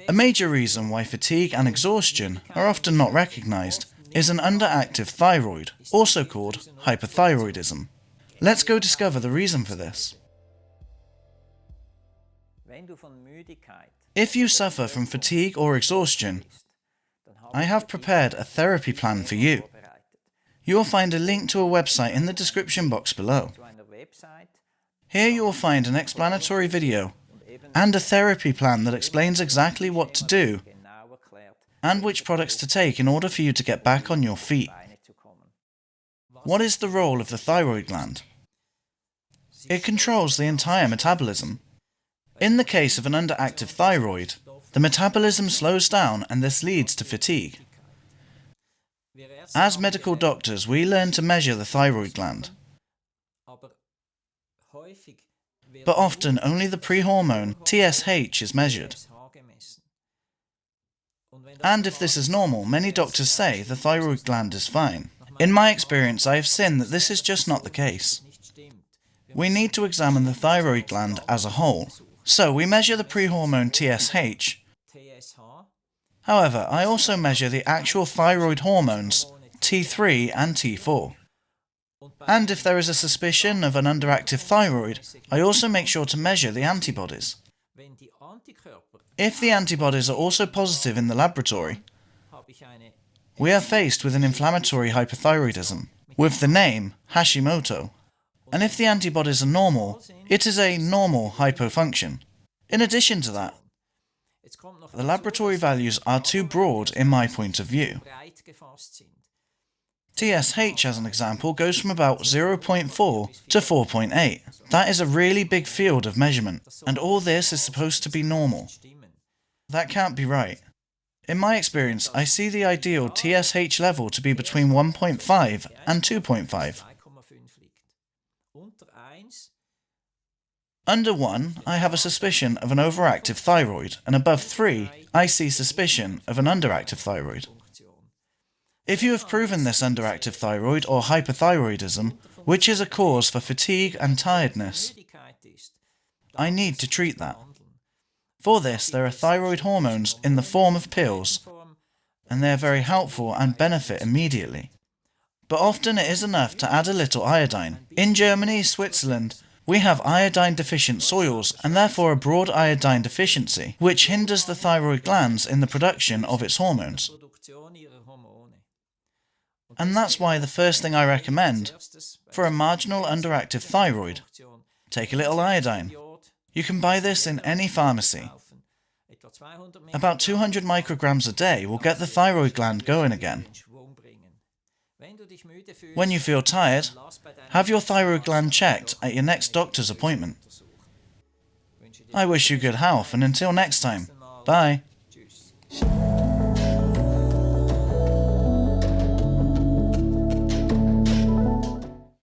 A major reason why fatigue and exhaustion are often not recognized is an underactive thyroid, also called hypothyroidism. Let's go discover the reason for this. If you suffer from fatigue or exhaustion, I have prepared a therapy plan for you. You will find a link to a website in the description box below. Here you will find an explanatory video and a therapy plan that explains exactly what to do and which products to take in order for you to get back on your feet. What is the role of the thyroid gland? It controls the entire metabolism. In the case of an underactive thyroid, the metabolism slows down and this leads to fatigue. As medical doctors, we learn to measure the thyroid gland, but often only the pre-hormone TSH is measured. And if this is normal, many doctors say the thyroid gland is fine. In my experience, I have seen that this is just not the case. We need to examine the thyroid gland as a whole. So we measure the pre-hormone TSH. However, I also measure the actual thyroid hormones T3 and T4. And if there is a suspicion of an underactive thyroid, I also make sure to measure the antibodies. If the antibodies are also positive in the laboratory, we are faced with an inflammatory hypothyroidism, with the name Hashimoto. And if the antibodies are normal, it is a normal hypofunction. In addition to that, the laboratory values are too broad in my point of view. TSH, as an example, goes from about 0.4 to 4.8. That is a really big field of measurement, and all this is supposed to be normal. That can't be right. In my experience, I see the ideal TSH level to be between 1.5 and 2.5. Under 1, I have a suspicion of an overactive thyroid, and above 3, I see suspicion of an underactive thyroid. If you have proven this underactive thyroid or hypothyroidism, which is a cause for fatigue and tiredness, I need to treat that. For this, there are thyroid hormones in the form of pills, and they are very helpful and benefit immediately. But often it is enough to add a little iodine. In Germany, Switzerland, we have iodine-deficient soils and therefore a broad iodine deficiency, which hinders the thyroid glands in the production of its hormones. And that's why the first thing I recommend, for a marginal underactive thyroid, take a little iodine. You can buy this in any pharmacy. About 200 micrograms a day will get the thyroid gland going again. When you feel tired, have your thyroid gland checked at your next doctor's appointment. I wish you good health, and until next time, bye.